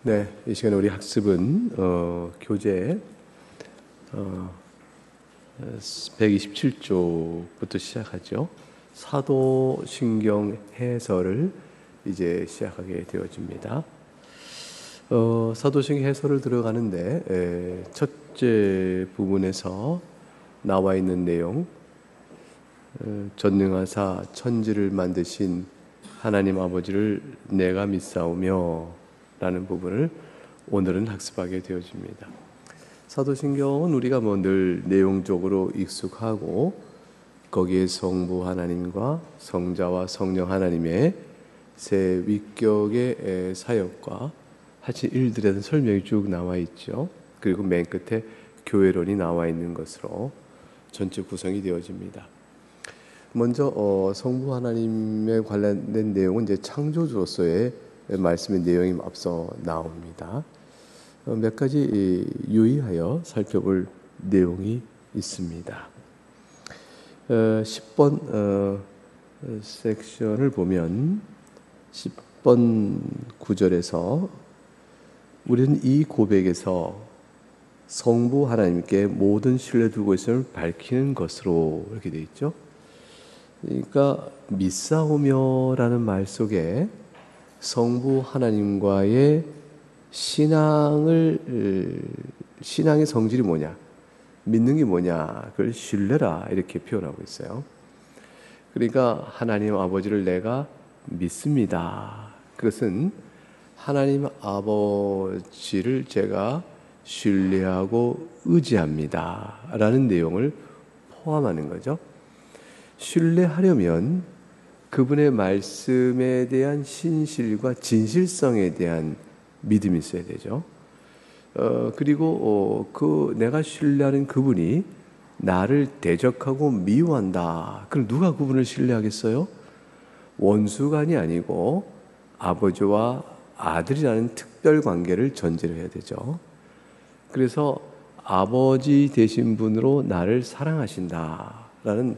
네, 이 시간에 우리 학습은 교재 127쪽부터 시작하죠. 사도신경 해설을 이제 시작하게 되어집니다. 사도신경 해설을 들어가는데 첫째 부분에서 나와 있는 내용, 전능하사 천지를 만드신 하나님 아버지를 내가 믿사오며 라는 부분을 오늘은 학습하게 되어집니다. 사도신경은 우리가 늘 내용적으로 익숙하고 거기에 성부 하나님과 성자와 성령 하나님의 세 위격의 사역과 하신 일들에 대한 설명이 쭉 나와 있죠. 그리고 맨 끝에 교회론이 나와 있는 것으로 전체 구성이 되어집니다. 먼저 성부 하나님에 관련된 내용은 이제 창조주로서의 말씀의 내용이 앞서 나옵니다. 몇 가지 유의하여 살펴볼 내용이 있습니다. 10번 섹션을 보면 10번 9절에서 우리는 이 고백에서 성부 하나님께 모든 신뢰 두고 있음을 밝히는 것으로 이렇게 되어 있죠. 그러니까 믿사오며라는 말 속에 성부 하나님과의 신앙의 성질이 뭐냐, 믿는 게 뭐냐, 그걸 신뢰라 이렇게 표현하고 있어요. 그러니까 하나님 아버지를 내가 믿습니다. 그것은 하나님 아버지를 제가 신뢰하고 의지합니다 라는 내용을 포함하는 거죠. 신뢰하려면 그분의 말씀에 대한 신실과 진실성에 대한 믿음이 있어야 되죠. 그리고 내가 신뢰하는 그분이 나를 대적하고 미워한다. 그럼 누가 그분을 신뢰하겠어요? 원수간이 아니고 아버지와 아들이라는 특별 관계를 전제로 해야 되죠. 그래서 아버지 되신 분으로 나를 사랑하신다라는,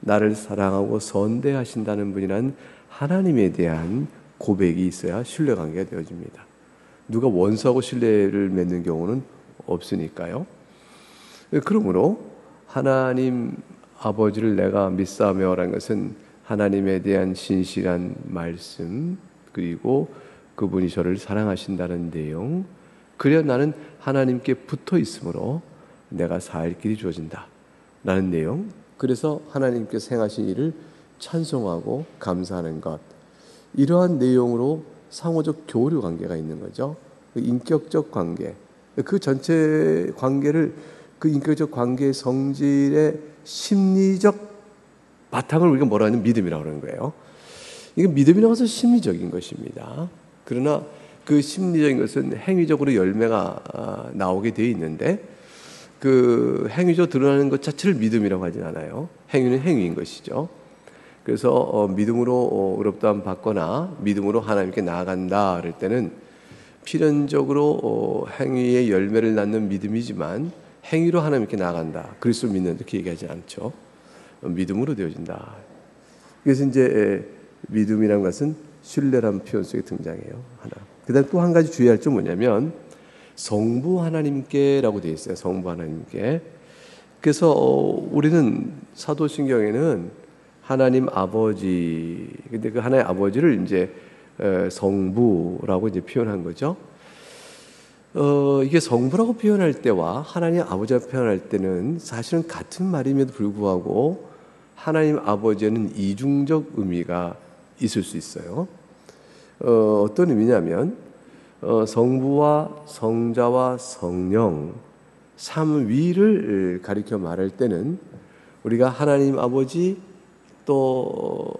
나를 사랑하고 선대하신다는 분이란 하나님에 대한 고백이 있어야 신뢰관계가 되어집니다. 누가 원수하고 신뢰를 맺는 경우는 없으니까요. 그러므로 하나님 아버지를 내가 믿사오며라는 것은 하나님에 대한 신실한 말씀, 그리고 그분이 저를 사랑하신다는 내용, 그래야 나는 하나님께 붙어 있으므로 내가 살 길이 주어진다 라는 내용, 그래서 하나님께서 행하신 일을 찬송하고 감사하는 것, 이러한 내용으로 상호적 교류 관계가 있는 거죠. 인격적 관계, 그 전체 관계를, 그 인격적 관계의 성질의 심리적 바탕을 우리가 뭐라 하는 믿음이라고 하는 거예요. 이게 믿음이라고 해서 심리적인 것입니다. 그러나 그 심리적인 것은 행위적으로 열매가 나오게 되어 있는데, 그 행위적으로 드러나는 것 자체를 믿음이라고 하진 않아요. 행위는 행위인 것이죠. 그래서 믿음으로 의롭다함 받거나 믿음으로 하나님께 나아간다 할 때는 필연적으로 행위의 열매를 낳는 믿음이지만 행위로 하나님께 나아간다, 그리스도를 믿는다 이렇게 얘기하지 않죠. 믿음으로 되어진다. 그래서 이제 믿음이란 것은 신뢰라는 표현 속에 등장해요. 하나. 그다음 또 한 가지 주의할 점 뭐냐면 성부 하나님께라고 되어 있어요. 성부 하나님께. 그래서 우리는 사도신경에는 하나님 아버지, 근데 그 하나님 아버지를 이제 성부라고 이제 표현한 거죠. 이게 성부라고 표현할 때와 하나님 아버지라고 표현할 때는 사실은 같은 말임에도 불구하고 하나님 아버지에는 이중적 의미가 있을 수 있어요. 어떤 의미냐면 성부와 성자와 성령 삼위를 가리켜 말할 때는 우리가 하나님 아버지, 또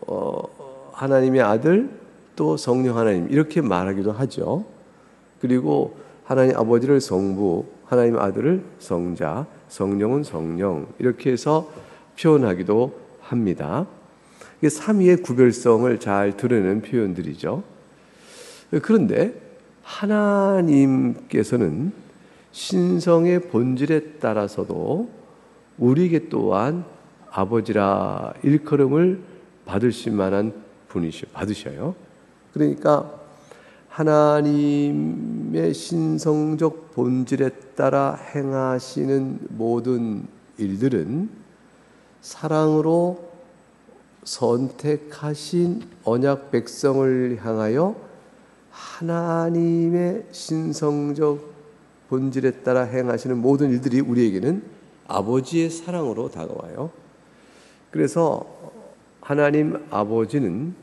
하나님의 아들, 또 성령 하나님 이렇게 말하기도 하죠. 그리고 하나님 아버지를 성부, 하나님 아들을 성자, 성령은 성령 이렇게 해서 표현하기도 합니다. 이게 삼위의 구별성을 잘 드러내는 표현들이죠. 그런데 하나님께서는 신성의 본질에 따라서도 우리에게 또한 아버지라 일컬음을 받으실 만한 분이셔, 받으셔요. 그러니까 하나님의 신성적 본질에 따라 행하시는 모든 일들은 사랑으로 선택하신 언약 백성을 향하여 하나님의 신성적 본질에 따라 행하시는 모든 일들이 우리에게는 아버지의 사랑으로 다가와요. 그래서 하나님 아버지는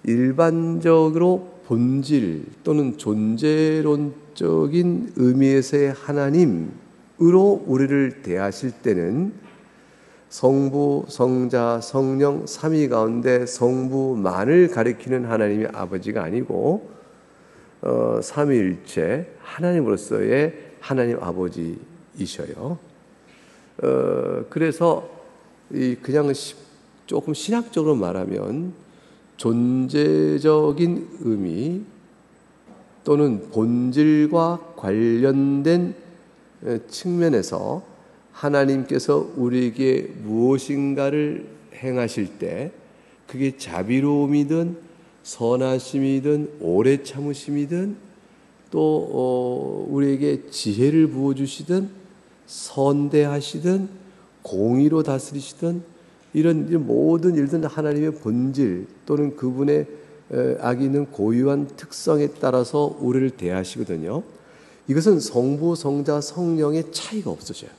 일반적으로 본질 또는 존재론적인 의미에서의 하나님으로 우리를 대하실 때는 성부, 성자, 성령 삼위 가운데 성부만을 가리키는 하나님이 아버지가 아니고 삼위일체 하나님으로서의 하나님 아버지이셔요. 그래서 그냥 조금 신학적으로 말하면 존재적인 의미 또는 본질과 관련된 측면에서 하나님께서 우리에게 무엇인가를 행하실 때 그게 자비로움이든 선하심이든 오래 참으심이든 또 우리에게 지혜를 부어주시든 선대하시든 공의로 다스리시든 이런 모든 일들은 하나님의 본질 또는 그분의 악이 있는 고유한 특성에 따라서 우리를 대하시거든요. 이것은 성부, 성자, 성령의 차이가 없어져요.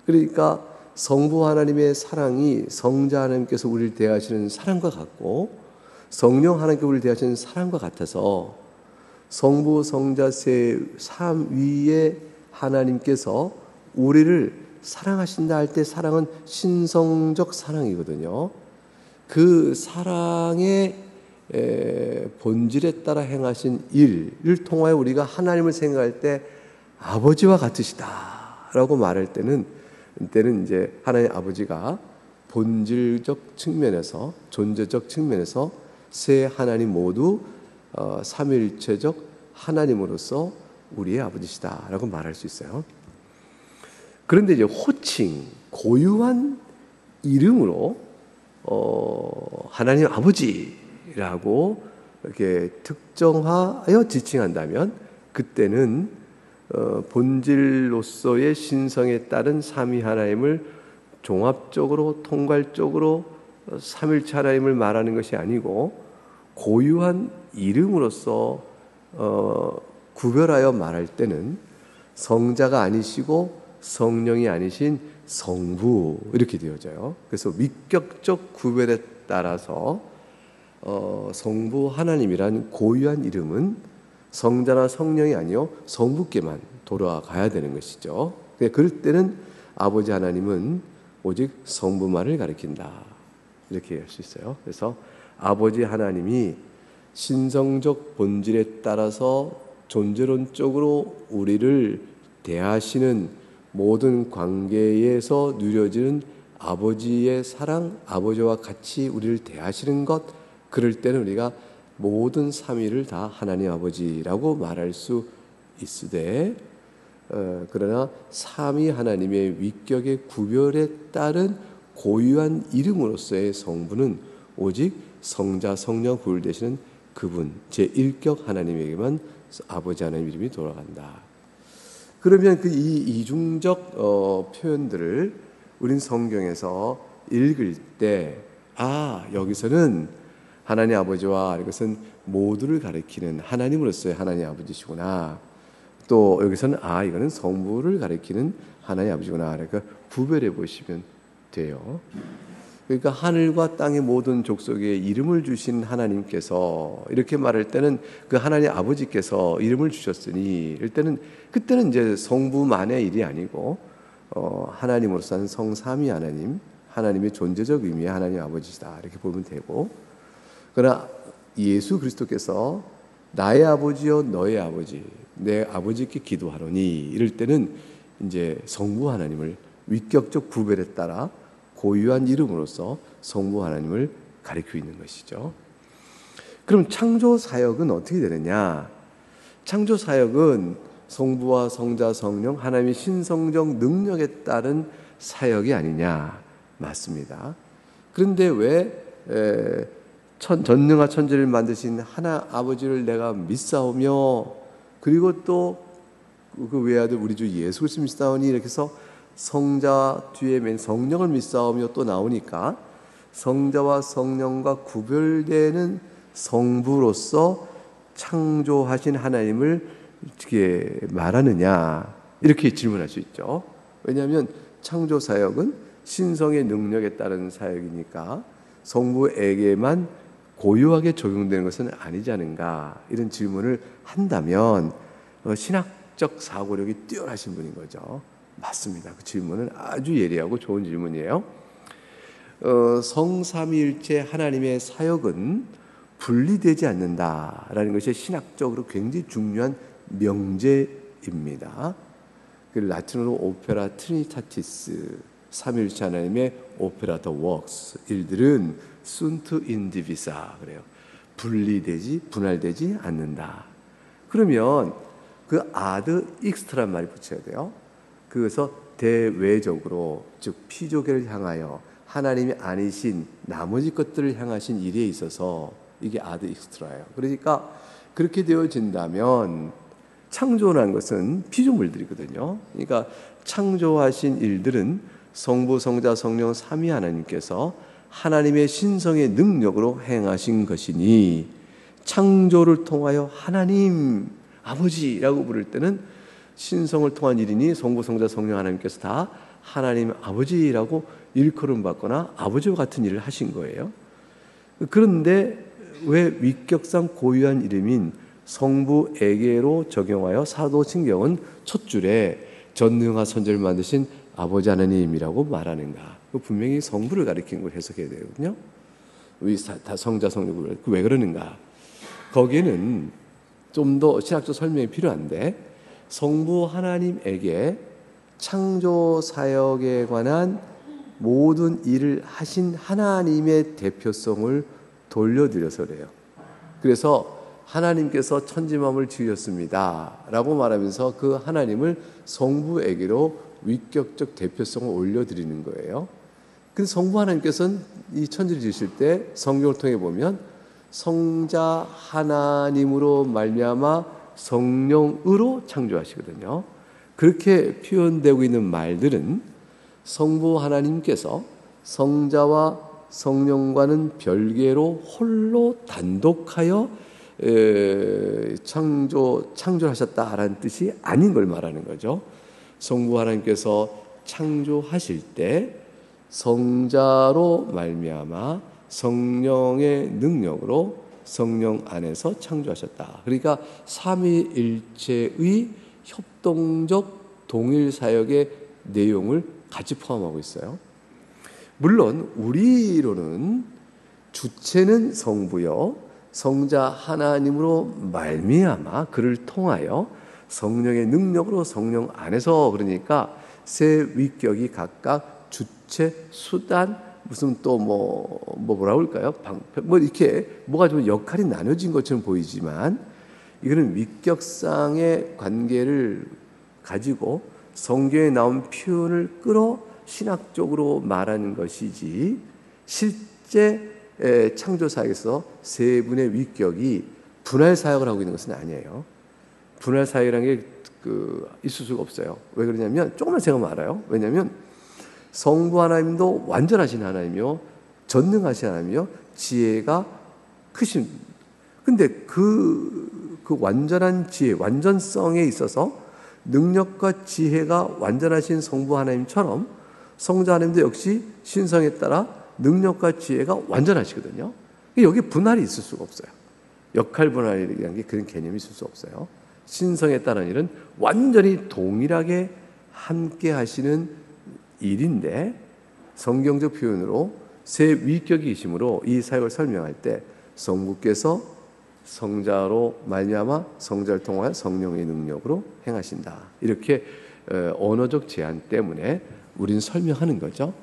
그러니까 성부 하나님의 사랑이 성자 하나님께서 우리를 대하시는 사랑과 같고 성령 하나님께서 우리를 대하시는 사랑과 같아서 성부, 성자, 삼위의 하나님께서 우리를 사랑하신다 할 때 사랑은 신성적 사랑이거든요. 그 사랑의 본질에 따라 행하신 일을 통하여 우리가 하나님을 생각할 때 아버지와 같으시다라고 말할 때는 이제 하나님 아버지가 본질적 측면에서 존재적 측면에서 세 하나님 모두 삼위일체적 하나님으로서 우리의 아버지시다라고 말할 수 있어요. 그런데 이제 호칭, 고유한 이름으로 하나님 아버지라고 이렇게 특정하여 지칭한다면 그때는 본질로서의 신성에 따른 삼위 하나님을 종합적으로 통괄적으로 삼일체 하나님을 말하는 것이 아니고 고유한 이름으로서 구별하여 말할 때는 성자가 아니시고 성령이 아니신 성부 이렇게 되어져요. 그래서 위격적 구별에 따라서 성부 하나님이란 고유한 이름은 성자나 성령이 아니요 성부께만 돌아가야 되는 것이죠. 그럴 때는 아버지 하나님은 오직 성부만을 가리킨다 이렇게 할 수 있어요. 그래서 아버지 하나님이 신성적 본질에 따라서 존재론적으로 우리를 대하시는 모든 관계에서 누려지는 아버지의 사랑, 아버지와 같이 우리를 대하시는 것, 그럴 때는 우리가 모든 삼위를 다 하나님 아버지라고 말할 수 있으되 그러나 삼위 하나님의 위격의 구별에 따른 고유한 이름으로서의 성부는 오직 성자, 성령 구별되시는 그분, 제1격 하나님에게만 아버지 하나님 이름이 돌아간다. 그러면 그 이중적 표현들을 우린 성경에서 읽을 때 여기서는 하나님 아버지와 이것은 모두를 가리키는 하나님으로서의 하나님 아버지시구나. 또 여기서는 이거는 성부를 가리키는 하나님 아버지구나. 그러니까 구별해 보시면 돼요. 그러니까 하늘과 땅의 모든 족속에 이름을 주신 하나님께서 이렇게 말할 때는 그 하나님 아버지께서 이름을 주셨으니 이럴 때는 그때는 이제 성부만의 일이 아니고 하나님으로서 하는 성삼위 하나님, 하나님의 존재적 의미의 하나님 아버지시다 이렇게 보면 되고, 그러나 예수 그리스도께서 나의 아버지여 너의 아버지, 내 아버지께 기도하노니 이럴 때는 이제 성부 하나님을 위격적 구별에 따라 고유한 이름으로서 성부 하나님을 가리키고 있는 것이죠. 그럼 창조 사역은 어떻게 되느냐? 창조 사역은 성부와 성자, 성령, 하나님의 신성적 능력에 따른 사역이 아니냐? 맞습니다. 그런데 왜 전능한 천지를 만드신 하나 아버지를 내가 믿사오며, 그리고 또 그 외아들 우리 주 예수 그리스도 믿사오니, 이렇게 해서 성자 뒤에 맨 성령을 믿사오며 또 나오니까 성자와 성령과 구별되는 성부로서 창조하신 하나님을 어떻게 말하느냐, 이렇게 질문할 수 있죠. 왜냐하면 창조 사역은 신성의 능력에 따른 사역이니까 성부에게만 고유하게 적용되는 것은 아니지 않은가, 이런 질문을 한다면 신학적 사고력이 뛰어나신 분인 거죠. 맞습니다. 그 질문은 아주 예리하고 좋은 질문이에요. 성삼위일체 하나님의 사역은 분리되지 않는다라는 것이 신학적으로 굉장히 중요한 명제입니다. 그 라틴어로 오페라 트리니타티스, 삼위일체 하나님의 오페라 더 웍스, 일들은 순트 인디비사, 그래요. 분리되지, 분할되지 않는다. 그러면 그 아드 익스트란 말이 붙여야 돼요. 그래서 대외적으로, 즉 피조계를 향하여 하나님이 아니신 나머지 것들을 향하신 일에 있어서 이게 아드 익스트라예요. 그러니까 그렇게 되어진다면 창조라는 것은 피조물들이거든요. 그러니까 창조하신 일들은 성부, 성자, 성령 삼위 하나님께서 하나님의 신성의 능력으로 행하신 것이니, 창조를 통하여 하나님 아버지라고 부를 때는 신성을 통한 일이니 성부, 성자, 성령 하나님께서 다 하나님 아버지라고 일컬음 받거나 아버지와 같은 일을 하신 거예요. 그런데 왜 위격상 고유한 이름인 성부에게로 적용하여 사도신경은 첫 줄에 전능한 천지를 만드신 아버지 하나님이라고 말하는가? 분명히 성부를 가리키는 걸 해석해야 되거든요. 다 성자, 성령, 왜 그러는가? 거기에는 좀 더 신학적 설명이 필요한데, 성부 하나님에게 창조 사역에 관한 모든 일을 하신 하나님의 대표성을 돌려드려서 그래요. 그래서 하나님께서 천지만물을 지으셨습니다 라고 말하면서 그 하나님을 성부에게로 위격적 대표성을 올려드리는 거예요. 근데 성부 하나님께서는 이 천지를 지으실 때 성경을 통해 보면 성자 하나님으로 말미암아 성령으로 창조하시거든요. 그렇게 표현되고 있는 말들은 성부 하나님께서 성자와 성령과는 별개로 홀로 단독하여 창조하셨다라는 뜻이 아닌 걸 말하는 거죠. 성부 하나님께서 창조하실 때 성자로 말미암아 성령의 능력으로 성령 안에서 창조하셨다. 그러니까 삼위일체의 협동적 동일 사역의 내용을 같이 포함하고 있어요. 물론 우리로는 주체는 성부요, 성자 하나님으로 말미암아 그를 통하여 성령의 능력으로 성령 안에서, 그러니까 세 위격이 각각 주체, 수단, 무슨 또 뭐라고 할까요? 뭐 이렇게 뭐가 좀 역할이 나눠진 것처럼 보이지만, 이거는 위격상의 관계를 가지고 성경에 나온 표현을 끌어 신학적으로 말하는 것이지, 실제 창조 사역에서 세 분의 위격이 분할 사역을 하고 있는 것은 아니에요. 분할 사역이라는 게 있을 수가 없어요. 왜 그러냐면, 조금만 생각하면 알아요. 왜냐하면 성부 하나님도 완전하신 하나님이요, 전능하신 하나님이요, 지혜가 크신. 근데 그 완전한 지혜, 완전성에 있어서 능력과 지혜가 완전하신 성부 하나님처럼 성자 하나님도 역시 신성에 따라 능력과 지혜가 완전하시거든요. 여기 분할이 있을 수가 없어요. 역할 분할이라는 게 그런 개념이 있을 수 없어요. 신성에 따른 일은 완전히 동일하게 함께 하시는 일인데, 성경적 표현으로 세 위격이 있으므로 이 사역을 설명할 때 성부께서 성자로 말미암아 성자를 통하여 성령의 능력으로 행하신다, 이렇게 언어적 제한 때문에 우리는 설명하는 거죠.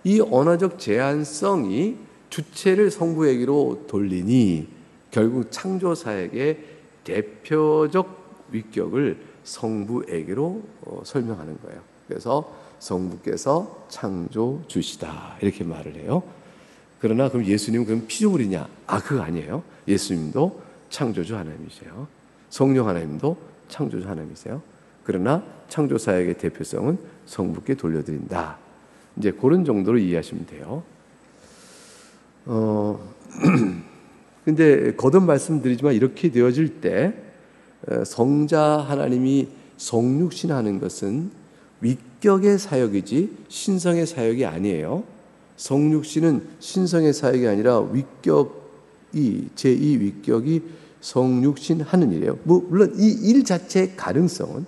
이 언어적 제한성이 주체를 성부에게로 돌리니 결국 창조 사역의 대표적 위격을 성부에게로 설명하는 거예요. 그래서 성부께서 창조 주시다, 이렇게 말을 해요. 그러나 그럼 예수님은 그럼 피조물이냐? 그거 아니에요. 예수님도 창조주 하나님이세요. 성령 하나님도 창조주 하나님이세요. 그러나 창조 사역의 대표성은 성부께 돌려드린다. 이제 그런 정도로 이해하시면 돼요. 근데 거듭 말씀드리지만 이렇게 되어질 때 성자 하나님이 성육신하는 것은 위격의 사역이지 신성의 사역이 아니에요. 성육신은 신성의 사역이 아니라 위격이 제2 위격이 성육신하는 일이에요. 물론 이 일 자체의 가능성은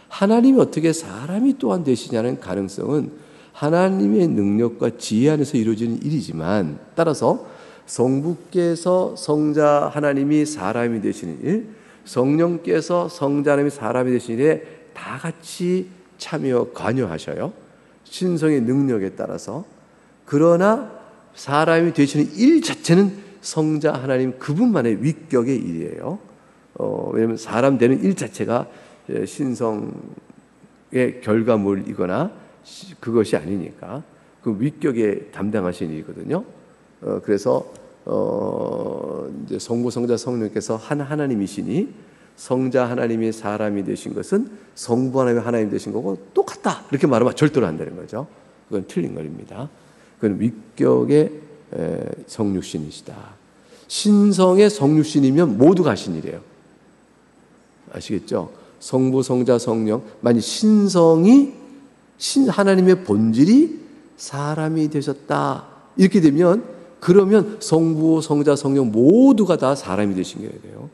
하나님이 어떻게 사람이 또한 되시냐는 가능성은 하나님의 능력과 지혜 안에서 이루어지는 일이지만 따라서 성부께서 성자 하나님이 사람이 되시는 일, 성령께서 성자 하나님이 사람이 되시는 일에 다 같이 참여 관여하셔요. 신성의 능력에 따라서. 그러나 사람이 되시는 일 자체는 성자 하나님 그분만의 위격의 일이에요. 왜냐하면 사람 되는 일 자체가 신성의 결과물이거나 그것이 아니니까 그 위격에 담당하신 일이거든요. 그래서 이제 성부, 성자, 성령께서 한 하나님이시니 성자 하나님이 사람이 되신 것은 성부 하나님이 하나님 되신 거고 똑같다 이렇게 말하면 절대로 안 되는 거죠. 그건 틀린 말입니다. 그건 위격의 성육신이시다. 신성의 성육신이면 모두가 하신 일이에요. 아시겠죠? 성부, 성자, 성령. 만약 신성이 하나님의 본질이 사람이 되셨다 이렇게 되면 그러면 성부, 성자, 성령 모두가 다 사람이 되신 게 돼요.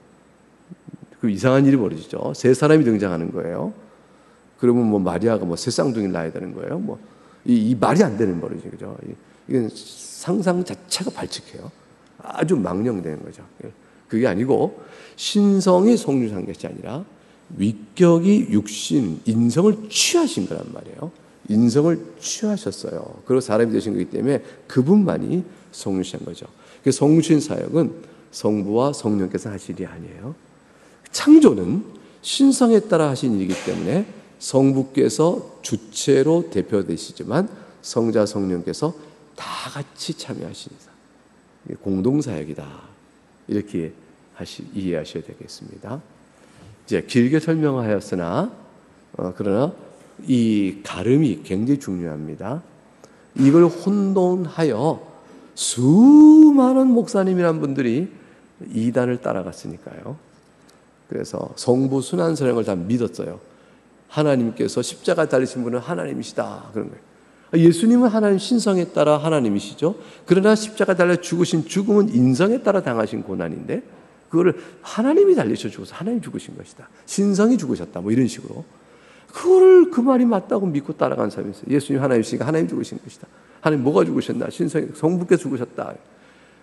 그 이상한 일이 벌어지죠. 세 사람이 등장하는 거예요. 그러면 뭐 마리아가 뭐 새 쌍둥이를 낳아야 되는 거예요. 뭐 이 말이 안 되는 버릇이죠. 그죠? 이건 상상 자체가 발칙해요. 아주 망령되는 거죠. 그게 아니고 신성이 성육신한 것이 아니라 위격이 육신, 인성을 취하신 거란 말이에요. 인성을 취하셨어요. 그리고 사람이 되신 거기 때문에 그분만이 성육신한 거죠. 그 성육신 사역은 성부와 성령께서 하실 일이 아니에요. 창조는 신성에 따라 하신 일이기 때문에 성부께서 주체로 대표되시지만 성자, 성령께서 다 같이 참여하십니다. 공동사역이다. 이렇게 이해하셔야 되겠습니다. 이제 길게 설명하였으나 그러나 이 가름이 굉장히 중요합니다. 이걸 혼돈하여 수많은 목사님이란 분들이 이단을 따라갔으니까요. 그래서 성부 순환선행을 다 믿었어요. 하나님께서 십자가 달리신 분은 하나님이시다 그런 거예요. 예수님은 하나님 신성에 따라 하나님이시죠. 그러나 십자가 달려 죽으신 죽음은 인성에 따라 당하신 고난인데 그거를 하나님이 달리셔 죽어서 하나님 죽으신 것이다. 신성이 죽으셨다. 뭐 이런 식으로. 그거를 그 말이 맞다고 믿고 따라간 사람이 있어요. 예수님 하나님이시니까 하나님 죽으신 것이다. 하나님 뭐가 죽으셨나? 신성이 성부께서 죽으셨다.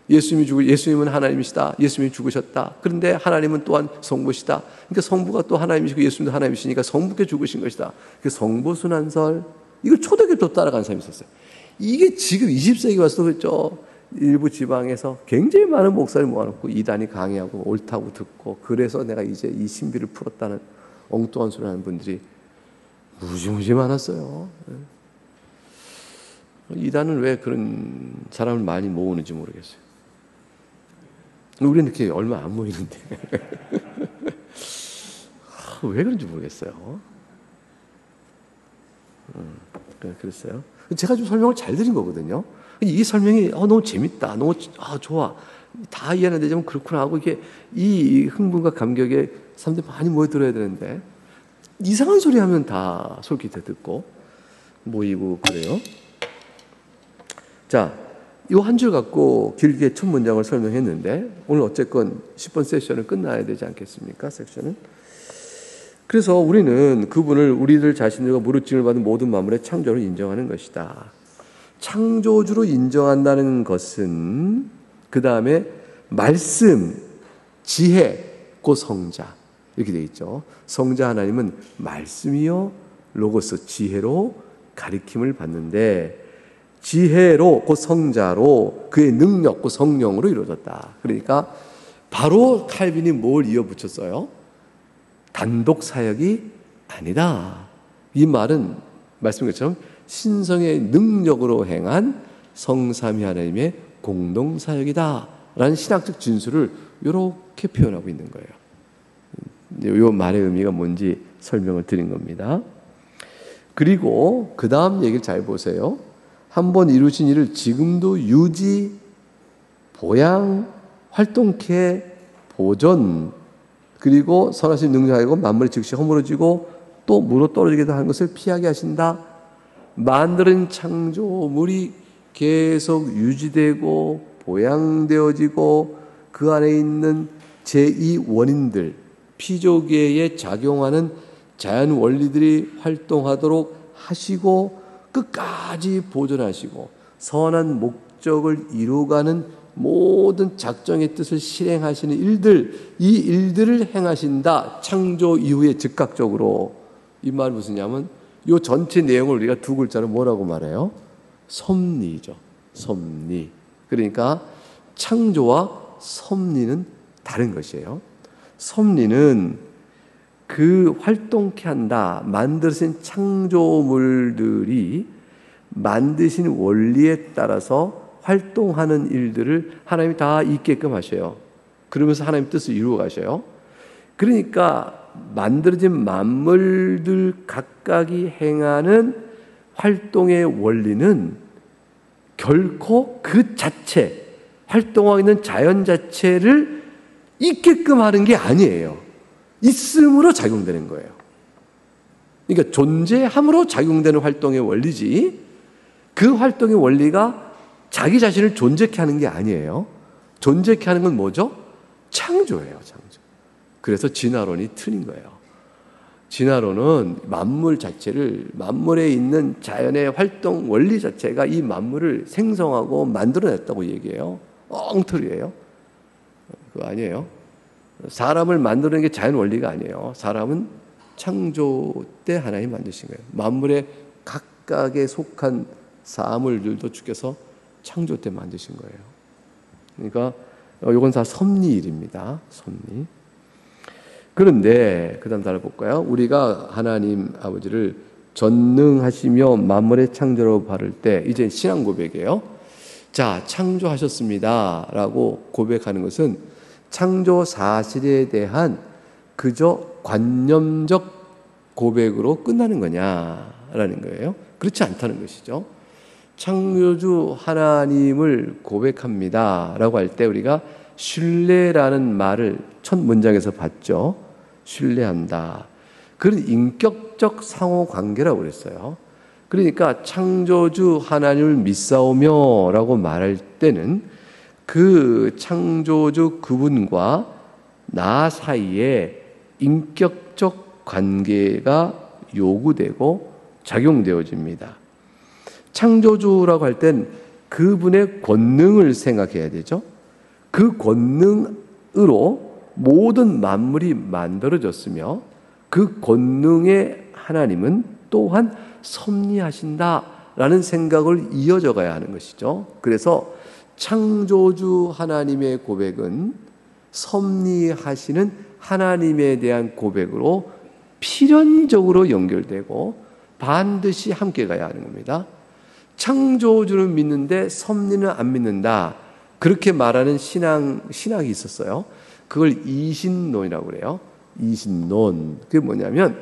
예수님은 하나님이시다. 예수님이 죽으셨다. 그런데 하나님은 또한 성부시다. 그러니까 성부가 또 하나님이시고 예수님도 하나님이시니까 성부께 죽으신 것이다. 그 성부순환설 이걸 초대교도 따라간 사람이 있었어요. 이게 지금 20세기 와서 그렇죠. 일부 지방에서 굉장히 많은 목사를 모아놓고 이단이 강의하고 옳다고 듣고 그래서 내가 이제 이 신비를 풀었다는 엉뚱한 소리 하는 분들이 무지무지 많았어요. 이단은 왜 그런 사람을 많이 모으는지 모르겠어요. 우리는 이렇게 얼마 안 모이는데 왜 그런지 모르겠어요. 그랬어요. 제가 좀 설명을 잘 드린 거거든요. 이 설명이 너무 재밌다, 너무 좋아, 다 이해하는데 좀 그렇구나 하고 이게 이 흥분과 감격에 사람들이 많이 모여들어야 되는데 이상한 소리 하면 다 솔깃해 듣고 모이고 그래요. 자, 이 한 줄 갖고 길게 첫 문장을 설명했는데 오늘 어쨌건 10번 세션은 끝나야 되지 않겠습니까? 섹션은. 그래서 우리는 그분을 우리들 자신들과 무릎짐을 받은 모든 만물의 창조로 인정하는 것이다. 창조주로 인정한다는 것은 그 다음에 말씀, 지혜, 곧 성자 이렇게 되어 있죠. 성자 하나님은 말씀이요 로고스 지혜로 가리킴을 받는데 지혜로 곧 성자로 그의 능력 곧 성령으로 이루어졌다. 그러니까 바로 칼빈이 뭘 이어붙였어요? 단독 사역이 아니다. 이 말은 말씀인 것처럼 신성의 능력으로 행한 성삼위 하나님의 공동사역이다 라는 신학적 진술을 이렇게 표현하고 있는 거예요. 이 말의 의미가 뭔지 설명을 드린 겁니다. 그리고 그 다음 얘기를 잘 보세요. 한번 이루신 일을 지금도 유지, 보양, 활동케, 보존, 그리고 선하신 능력하고 만물이 즉시 허물어지고 또 물어 떨어지기도 하는 것을 피하게 하신다. 만드는 창조물이 계속 유지되고 보양되어지고 그 안에 있는 제2 원인들, 피조계에 작용하는 자연 원리들이 활동하도록 하시고 끝까지 보존하시고 선한 목적을 이루어가는 모든 작정의 뜻을 실행하시는 일들, 이 일들을 행하신다. 창조 이후에 즉각적으로. 이 말 무슨냐면 이 전체 내용을 우리가 두 글자로 뭐라고 말해요? 섭리죠. 섭리. 그러니까 창조와 섭리는 다른 것이에요. 섭리는 그 활동케 한다. 만드신 창조물들이 만드신 원리에 따라서 활동하는 일들을 하나님이 다 있게끔 하셔요. 그러면서 하나님 뜻을 이루어 가셔요. 그러니까 만들어진 만물들 각각이 행하는 활동의 원리는 결코 그 자체, 활동하고 있는 자연 자체를 있게끔 하는 게 아니에요. 있음으로 작용되는 거예요. 그러니까 존재함으로 작용되는 활동의 원리지 그 활동의 원리가 자기 자신을 존재케 하는 게 아니에요. 존재케 하는 건 뭐죠? 창조예요. 창조. 그래서 진화론이 틀린 거예요. 진화론은 만물 자체를, 만물에 있는 자연의 활동 원리 자체가 이 만물을 생성하고 만들어냈다고 얘기해요. 엉터리예요. 그거 아니에요. 사람을 만드는 게 자연 원리가 아니에요. 사람은 창조 때 하나님 만드신 거예요. 만물의 각각에 속한 사물들도 주께서 창조 때 만드신 거예요. 그러니까 이건 다 섭리일입니다. 섭리. 그런데 그 다음 달아볼까요? 우리가 하나님 아버지를 전능하시며 만물의 창조라고 바를 때 이제 신앙 고백이에요. 자, 창조하셨습니다 라고 고백하는 것은 창조 사실에 대한 그저 관념적 고백으로 끝나는 거냐라는 거예요. 그렇지 않다는 것이죠. 창조주 하나님을 고백합니다 라고 할 때 우리가 신뢰라는 말을 첫 문장에서 봤죠. 신뢰한다. 그런 인격적 상호관계라고 그랬어요. 그러니까 창조주 하나님을 믿사오며 라고 말할 때는 그 창조주 그분과 나 사이에 인격적 관계가 요구되고 작용되어집니다. 창조주라고 할 땐 그분의 권능을 생각해야 되죠. 그 권능으로 모든 만물이 만들어졌으며 그 권능의 하나님은 또한 섭리하신다라는 생각을 이어져 가야 하는 것이죠. 그래서 창조주 하나님의 고백은 섭리하시는 하나님에 대한 고백으로 필연적으로 연결되고 반드시 함께 가야 하는 겁니다. 창조주는 믿는데 섭리는 안 믿는다. 그렇게 말하는 신학이 있었어요. 그걸 이신론이라고 그래요. 이신론. 그게 뭐냐면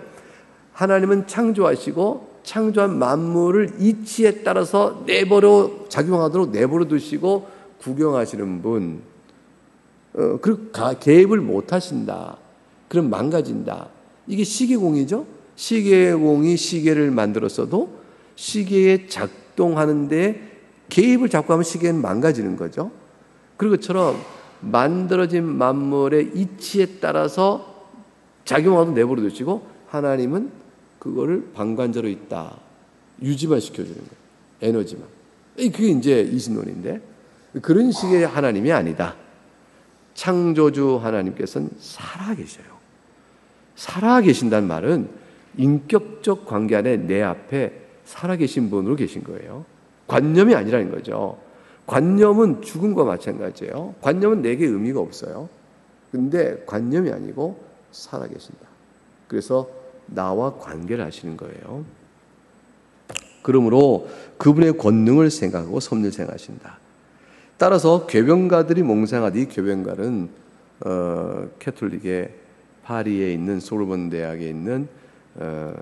하나님은 창조하시고 창조한 만물을 이치에 따라서 내버려 작용하도록 내버려 두시고 구경하시는 분. 그리고 개입을 못 하신다. 그럼 망가진다. 이게 시계공이죠. 시계공이 시계를 만들었어도 시계에 작동하는데 개입을 자꾸 하면 시계는 망가지는 거죠. 그런 것처럼 만들어진 만물의 이치에 따라서 작용하도록 내버려 두시고 하나님은 그거를 방관자로 있다. 유지만 시켜주는 거예요. 에너지만. 그게 이제 이신론인데 그런 식의 하나님이 아니다. 창조주 하나님께서는 살아계셔요. 살아계신다는 말은 인격적 관계 안에 내 앞에 살아계신 분으로 계신 거예요. 관념이 아니라는 거죠. 관념은 죽음과 마찬가지예요. 관념은 내게 의미가 없어요. 근데 관념이 아니고 살아계신다. 그래서 나와 관계를 하시는 거예요. 그러므로 그분의 권능을 생각하고 섭리를 생각하신다. 따라서 궤변가들이 몽상하듯 이 궤변가는 캐톨릭의 파리에 있는 소르본 대학에 있는 그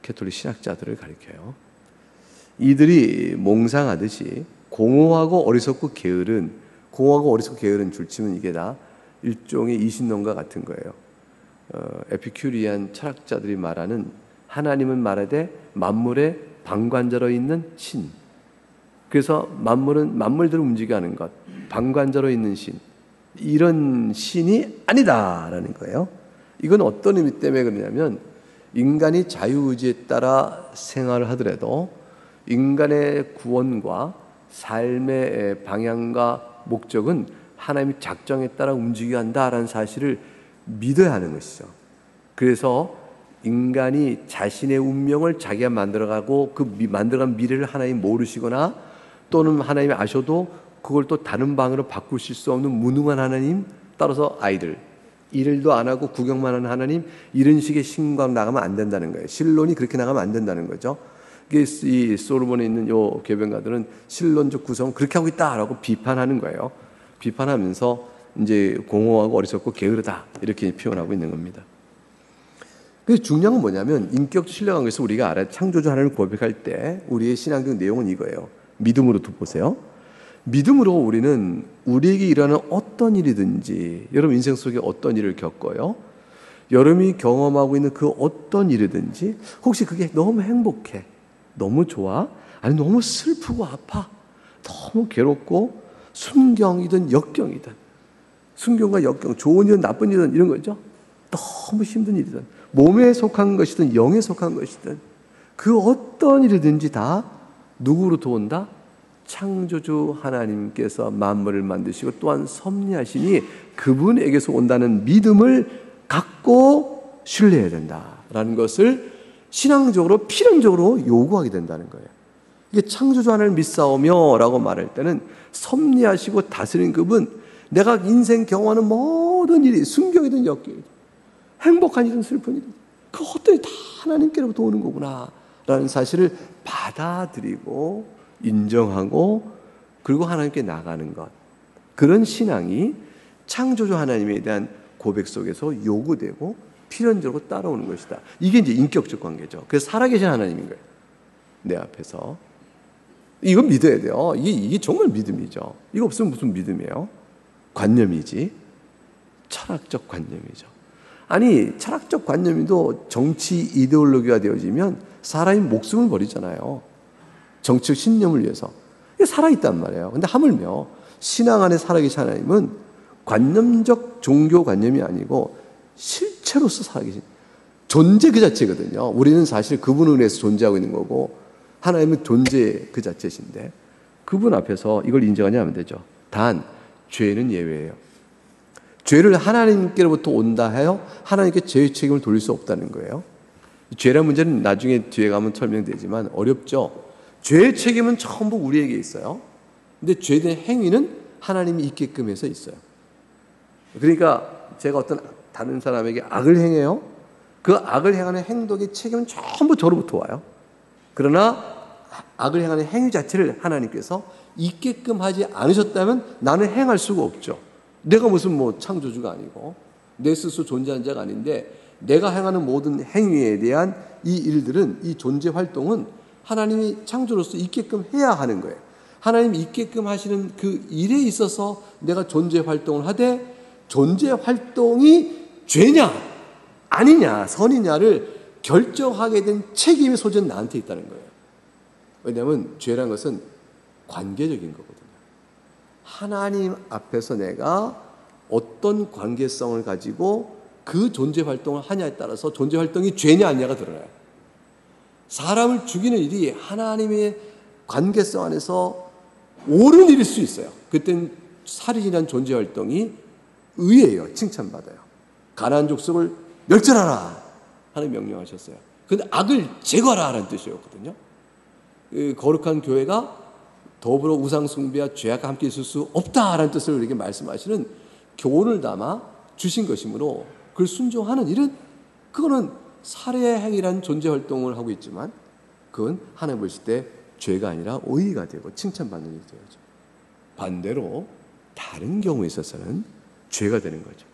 캐톨릭 신학자들을 가리켜요. 이들이 몽상하듯이 공허하고 어리석고 게으른 줄치면 이게 다 일종의 이신론과 같은 거예요. 에피큐리안 철학자들이 말하는 하나님은 말하되 만물의 방관자로 있는 신. 그래서 만물은 만물대로 움직여가는 것, 방관자로 있는 신. 이런 신이 아니다라는 거예요. 이건 어떤 의미 때문에 그러냐면 인간이 자유의지에 따라 생활을 하더라도 인간의 구원과 삶의 방향과 목적은 하나님의 작정에 따라 움직여야 한다라는 사실을 믿어야 하는 것이죠. 그래서 인간이 자신의 운명을 자기가 만들어가고 그 만들어간 미래를 하나님 모르시거나 또는 하나님이 아셔도 그걸 또 다른 방으로 바꾸실 수 없는 무능한 하나님, 따라서 아이들 일도 안 하고 구경만 하는 하나님, 이런 식의 신과 나가면 안 된다는 거예요. 신론이 그렇게 나가면 안 된다는 거죠. 이 솔로몬에 있는 요 궤변가들은 신론적 구성은 그렇게 하고 있다라고 비판하는 거예요. 비판하면서 이제 공허하고 어리석고 게으르다 이렇게 표현하고 있는 겁니다. 그래서 중요한 건 뭐냐면 인격적 신뢰한 것을 우리가 알아야 창조주 하나님을 고백할 때 우리의 신앙적 내용은 이거예요. 믿음으로 보세요. 믿음으로 우리는 우리에게 일어나는 어떤 일이든지, 여러분 인생 속에 어떤 일을 겪어요? 여러분이 경험하고 있는 그 어떤 일이든지, 혹시 그게 너무 행복해, 너무 좋아, 아니 너무 슬프고 아파, 너무 괴롭고 순경이든 역경이든, 순경과 역경, 좋은 일은 나쁜 일이든 이런 거죠. 너무 힘든 일이든 몸에 속한 것이든 영에 속한 것이든 그 어떤 일이든지 다 누구로부터 온다? 창조주 하나님께서 만물을 만드시고 또한 섭리하시니 그분에게서 온다는 믿음을 갖고 신뢰해야 된다라는 것을 신앙적으로 필연적으로 요구하게 된다는 거예요. 이게 창조주 하나님을 믿사오며 라고 말할 때는 섭리하시고 다스리는 그분, 내가 인생 경험하는 모든 일이 순경이든 역경이든 행복한 일이든 슬픈 일이든 그 어떤 일이 다 하나님께로부터 오는 거구나 라는 사실을 받아들이고 인정하고 그리고 하나님께 나가는 것, 그런 신앙이 창조주 하나님에 대한 고백 속에서 요구되고 필연적으로 따라오는 것이다. 이게 이제 인격적 관계죠. 그래서 살아계신 하나님인 거예요. 내 앞에서. 이거 믿어야 돼요. 이게 정말 믿음이죠. 이거 없으면 무슨 믿음이에요? 관념이지. 철학적 관념이죠. 아니, 철학적 관념이도 정치 이데올로기가 되어지면 사람이 목숨을 버리잖아요. 정치적 신념을 위해서. 이게 살아있단 말이에요. 근데 하물며 신앙 안에 살아계신 하나님은 관념적 종교관념이 아니고 실체로서 살아계신 존재 그 자체거든요. 우리는 사실 그분을 위해서 존재하고 있는 거고 하나님은 존재 그 자체신데 그분 앞에서 이걸 인정하냐 하면 되죠. 단 죄는 예외예요. 죄를 하나님께로부터 온다 하여 하나님께 죄의 책임을 돌릴 수 없다는 거예요. 죄란 문제는 나중에 뒤에 가면 설명되지만 어렵죠. 죄의 책임은 전부 우리에게 있어요. 근데 죄에 대한 행위는 하나님이 있게끔 해서 있어요. 그러니까 제가 어떤 다른 사람에게 악을 행해요. 그 악을 행하는 행동의 책임은 전부 저로부터 와요. 그러나 악을 행하는 행위 자체를 하나님께서 있게끔 하지 않으셨다면 나는 행할 수가 없죠. 내가 무슨 창조주가 아니고 내 스스로 존재한 자가 아닌데 내가 행하는 모든 행위에 대한 이 일들은, 이 존재 활동은 하나님이 창조로서 있게끔 해야 하는 거예요. 하나님이 있게끔 하시는 그 일에 있어서 내가 존재 활동을 하되 존재 활동이 죄냐 아니냐 선이냐를 결정하게 된 책임의 소재는 나한테 있다는 거예요. 왜냐하면 죄라는 것은 관계적인 거거든요. 하나님 앞에서 내가 어떤 관계성을 가지고 그 존재 활동을 하냐에 따라서 존재 활동이 죄냐 아니냐가 드러나요. 사람을 죽이는 일이 하나님의 관계성 안에서 옳은 일일 수 있어요. 그때는 살인이라는 존재 활동이 의예요. 칭찬받아요. 가나안 족속을 멸절하라 하는 명령하셨어요. 근데 악을 제거하라 하는 뜻이었거든요. 그 거룩한 교회가 더불어 우상 숭배와 죄악과 함께 있을 수 없다라는 뜻을 우리에게 말씀하시는 교훈을 담아 주신 것이므로 그걸 순종하는 일은 그거는 살해 행위라는 존재 활동을 하고 있지만 그건 하나님 보실 때 죄가 아니라 의의가 되고 칭찬받는 일이 되죠. 반대로 다른 경우에 있어서는 죄가 되는 거죠.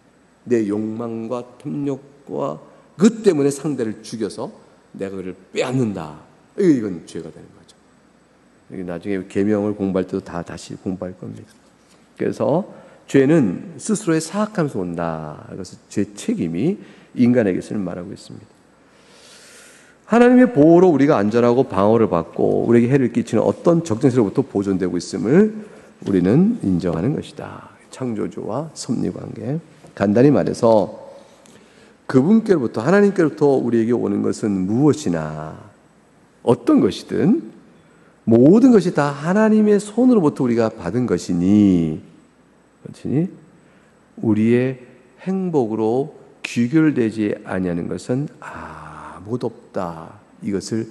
내 욕망과 탐욕과 그 때문에 상대를 죽여서 내가 그를 빼앗는다. 이건 죄가 되는 거죠. 나중에 계명을 공부할 때도 다시 공부할 겁니다. 그래서 죄는 스스로의 사악함에서 온다. 그래서 죄 책임이 인간에게서는 말하고 있습니다. 하나님의 보호로 우리가 안전하고 방어를 받고 우리에게 해를 끼치는 어떤 적정세로부터 보존되고 있음을 우리는 인정하는 것이다. 창조주와 섭리관계. 간단히 말해서 그분께로부터, 하나님께로부터 우리에게 오는 것은 무엇이나 어떤 것이든 모든 것이 다 하나님의 손으로부터 우리가 받은 것이니 우리의 행복으로 귀결되지 아니하는 것은 아무도 없다. 이것을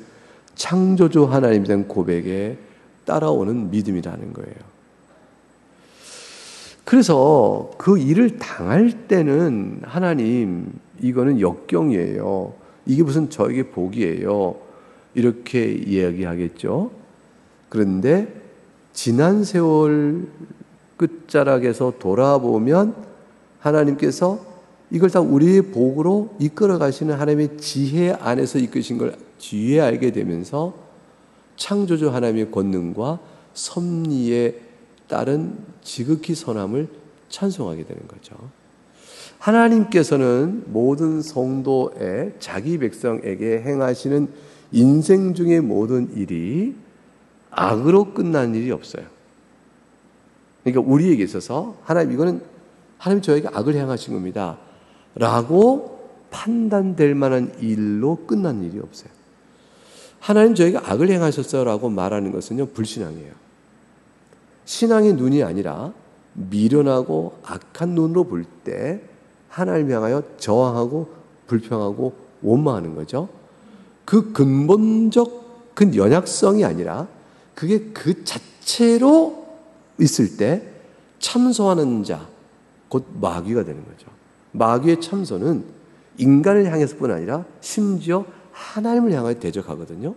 창조주 하나님에 대한 고백에 따라오는 믿음이라는 거예요. 그래서 그 일을 당할 때는 하나님, 이거는 역경이에요. 이게 무슨 저에게 복이에요. 이렇게 이야기하겠죠. 그런데 지난 세월 끝자락에서 돌아보면 하나님께서 이걸 다 우리의 복으로 이끌어 가시는 하나님의 지혜 안에서 이끄신 걸 뒤에 알게 되면서 창조주 하나님의 권능과 섭리에 따른 지극히 선함을 찬송하게 되는 거죠. 하나님께서는 모든 성도의 자기 백성에게 행하시는 인생 중의 모든 일이 악으로 끝나는 일이 없어요. 그러니까 우리에게 있어서 하나님, 이거는 하나님 저에게 악을 행하신 겁니다 라고 판단될 만한 일로 끝난 일이 없어요. 하나님 저에게 악을 행하셨어요 라고 말하는 것은요, 불신앙이에요. 신앙의 눈이 아니라 미련하고 악한 눈으로 볼 때 하나님을 향하여 저항하고 불평하고 원망하는 거죠. 그 근본적 그 연약성이 아니라 그게 그 자체로 있을 때 참소하는 자, 곧 마귀가 되는 거죠. 마귀의 참소는 인간을 향해서뿐 아니라 심지어 하나님을 향하여 대적하거든요.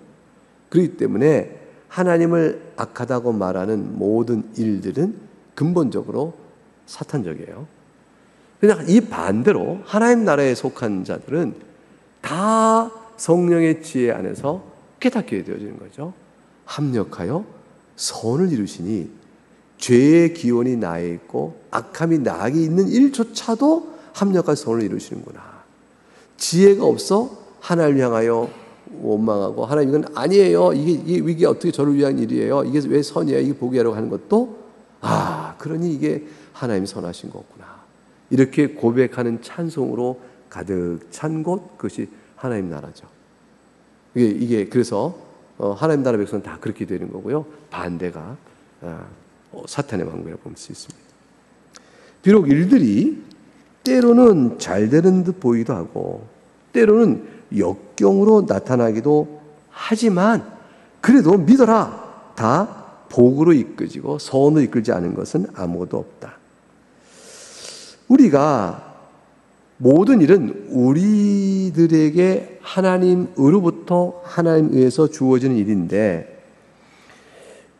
그렇기 때문에 하나님을 악하다고 말하는 모든 일들은 근본적으로 사탄적이에요. 그냥 이 반대로 하나님 나라에 속한 자들은 다 성령의 지혜 안에서 깨닫게 되어지는 거죠. 합력하여 선을 이루시니 죄의 기원이 나에 있고 악함이 나에게 있는 일조차도 합력한 선을 이루시는구나. 지혜가 없어 하나님을 향하여 원망하고 하나님 이건 아니에요. 이게 어떻게 저를 위한 일이에요. 이게 왜 선이에요. 이게 복이라고 하는 것도 그러니 이게 하나님이 선하신 거구나. 이렇게 고백하는 찬송으로 가득 찬 곳, 그것이 하나님 나라죠. 이게 그래서 하나님 나라 백성은 다 그렇게 되는 거고요. 반대가 사탄의 왕국이라고 볼 수 있습니다. 비록 일들이 때로는 잘 되는 듯 보이기도 하고 때로는 역경으로 나타나기도 하지만 그래도 믿어라. 다 복으로 이끌지고 선으로 이끌지 않은 것은 아무것도 없다. 우리가 모든 일은 우리들에게 하나님으로부터 하나님에 의해서 주어지는 일인데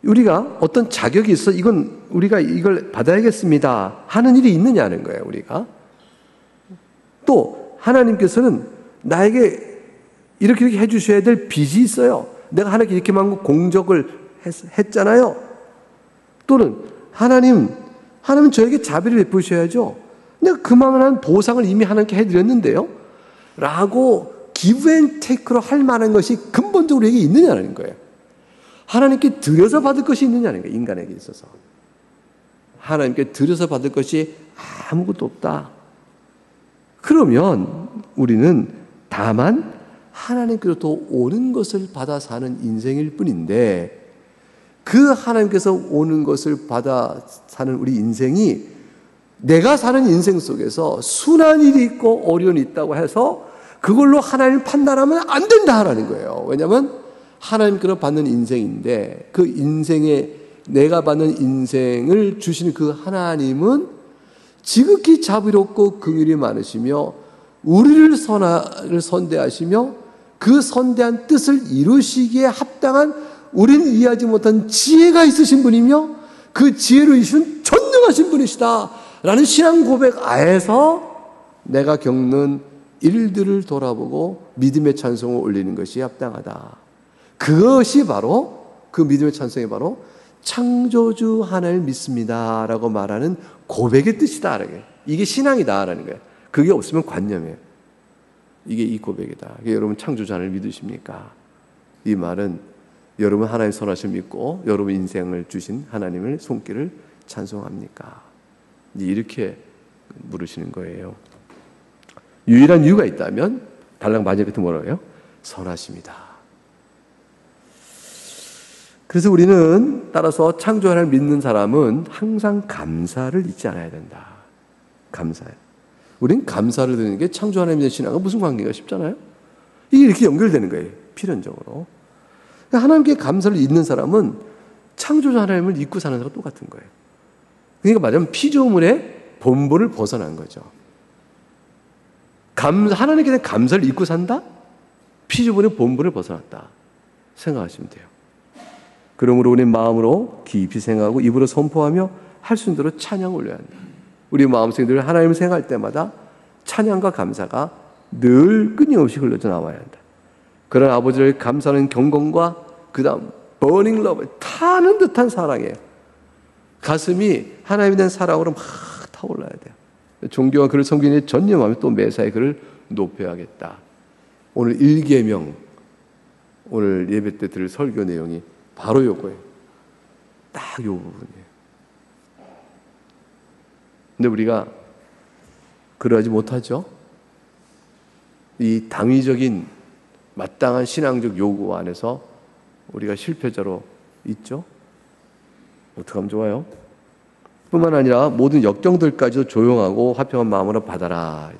우리가 어떤 자격이 있어 이건 우리가 이걸 받아야겠습니다 하는 일이 있느냐는 거예요. 우리가 또 하나님께서는 나에게 이렇게 해주셔야 될 빚이 있어요. 내가 하나님께 이렇게 많은 공적을 했잖아요. 또는 하나님은 저에게 자비를 베푸셔야죠. 내가 그만한 보상을 이미 하나님께 해드렸는데요 라고 give and take로 할 만한 것이 근본적으로 우리에게 있느냐는 거예요. 하나님께 드려서 받을 것이 있느냐는 거예요. 인간에게 있어서 하나님께 드려서 받을 것이 아무것도 없다. 그러면 우리는 다만 하나님께로부터 오는 것을 받아 사는 인생일 뿐인데 그 하나님께서 오는 것을 받아 사는 우리 인생이 내가 사는 인생 속에서 순한 일이 있고 어려움이 있다고 해서 그걸로 하나님을 판단하면 안 된다라는 거예요. 왜냐하면 하나님께로 받는 인생인데 그 인생에 내가 받는 인생을 주시는 그 하나님은 지극히 자비롭고 긍휼이 많으시며 우리를 선대하시며 그 선대한 뜻을 이루시기에 합당한 우리는 이해하지 못한 지혜가 있으신 분이며 그 지혜로 이신 전능하신 분이시다 라는 신앙 고백 아에서 내가 겪는 일들을 돌아보고 믿음의 찬송을 올리는 것이 합당하다. 그것이 바로 그 믿음의 찬송이 바로 창조주 하나님을 믿습니다 라고 말하는 고백의 뜻이다. 이게 신앙이다 라는 거예요. 그게 없으면 관념이에요. 이게 이 고백이다. 여러분 창조주 하나님을 믿으십니까? 이 말은 여러분 하나님 선하심을 믿고 여러분 인생을 주신 하나님의 손길을 찬송합니까? 이렇게 물으시는 거예요. 유일한 이유가 있다면 달랑 마지막 끝에 뭐라고 해요? 선하십니다. 그래서 우리는 따라서 창조 하나님을 믿는 사람은 항상 감사를 잊지 않아야 된다. 감사해요. 우린 감사를 드리는 게 창조 하나님에 대한 신앙과 무슨 관계가 싶잖아요? 이게 이렇게 연결되는 거예요. 필연적으로. 하나님께 감사를 잊는 사람은 창조주 하나님을 잊고 사는 사람과 똑같은 거예요. 그러니까 말하자면 피조물의 본본을 벗어난 거죠. 하나님께 대한 감사를 잊고 산다? 피조물의 본본을 벗어났다. 생각하시면 돼요. 그러므로 우리 마음으로 깊이 생각하고 입으로 선포하며 할 수 있는 대로 찬양을 올려야 한다. 우리 마음속에 늘 하나님을 생각할 때마다 찬양과 감사가 늘 끊임없이 흘러져 나와야 한다. 그런 아버지를 감사하는 경건과 그 다음 burning love, 타는 듯한 사랑이에요. 가슴이 하나님에 대한 사랑으로 막 타올라야 돼요. 종교와 그를 섬기는 데 전념하며 또 매사에 그를 높여야겠다. 오늘 1계명, 오늘 예배 때 들을 설교 내용이 바로 요거예요. 딱 요 부분이에요. 근데 우리가 그러하지 못하죠. 이 당위적인 마땅한 신앙적 요구 안에서 우리가 실패자로 있죠. 어떻게 하면 좋아요? 뿐만 아니라 모든 역경들까지도 조용하고 화평한 마음으로 받아라.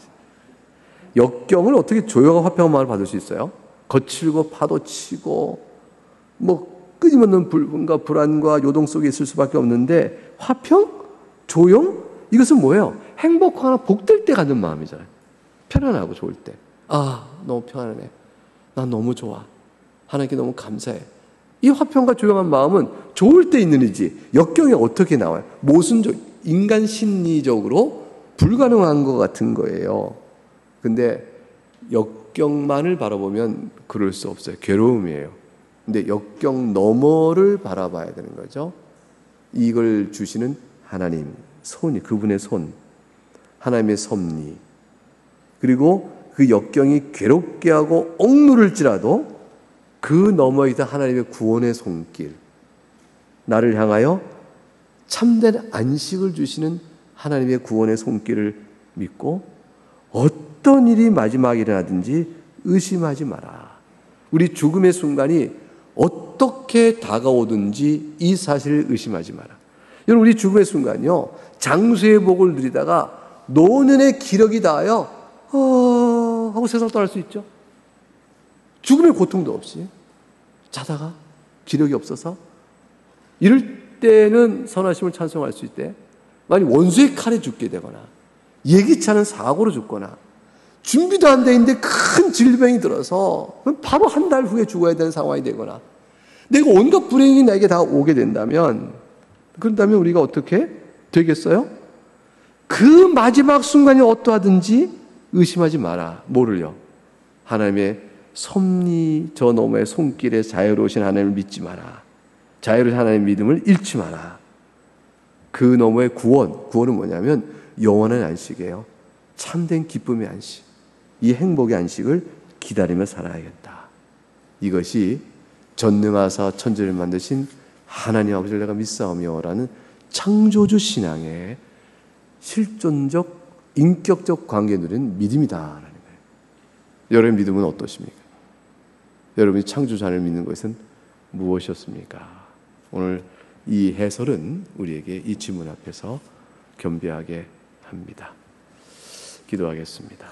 역경을 어떻게 조용하고 화평한 마음으로 받을 수 있어요? 거칠고 파도치고 끊임없는 불분과 불안과 요동 속에 있을 수밖에 없는데 화평? 조용? 이것은 뭐예요? 행복하거나 복될 때 갖는 마음이잖아요. 편안하고 좋을 때. 아, 너무 편안해. 난 너무 좋아. 하나님께 너무 감사해. 이 화평과 조용한 마음은 좋을 때 있는 일이지 역경이 어떻게 나와요? 모순적, 인간 심리적으로 불가능한 것 같은 거예요. 근데 역경만을 바라보면 그럴 수 없어요. 괴로움이에요. 근데 역경 너머를 바라봐야 되는 거죠. 이걸 주시는 하나님, 손이, 그분의 손, 하나님의 섭리, 그리고 그 역경이 괴롭게 하고 억누를지라도 그 너머에 있던 하나님의 구원의 손길, 나를 향하여 참된 안식을 주시는 하나님의 구원의 손길을 믿고 어떤 일이 마지막에 일어나든지 의심하지 마라. 우리 죽음의 순간이 어떻게 다가오든지 이 사실을 의심하지 마라. 여러분, 우리 죽음의 순간이요, 장수의 복을 누리다가 노년의 기력이 닿아요 하고 세상 떠날 수 있죠. 죽음의 고통도 없이 자다가 기력이 없어서 이럴 때는 선하심을 찬송할 수 있대. 만약 원수의 칼에 죽게 되거나 예기치 않은 사고로 죽거나 준비도 안 돼 있는데 큰 질병이 들어서 바로 한 달 후에 죽어야 되는 상황이 되거나 내가 온갖 불행이 나에게 다 오게 된다면, 그런다면 우리가 어떻게 되겠어요? 그 마지막 순간이 어떠하든지 의심하지 마라. 뭐를요? 하나님의 섭리 저 너머의 손길에 자유로우신 하나님을 믿지 마라. 자유로우신 하나님의 믿음을 잃지 마라. 그 너머의 구원은 뭐냐면 영원한 안식이에요. 참된 기쁨의 안식. 이 행복의 안식을 기다리며 살아야겠다. 이것이 전능하사 천지를 만드신 하나님 아버지를 내가 믿사오며라는 창조주 신앙의 실존적 인격적 관계 누리는 믿음이다라는 거예요. 여러분의 믿음은 어떠십니까? 여러분이 창조주 하나님을 믿는 것은 무엇이었습니까? 오늘 이 해설은 우리에게 이 질문 앞에서 겸비하게 합니다. 기도하겠습니다.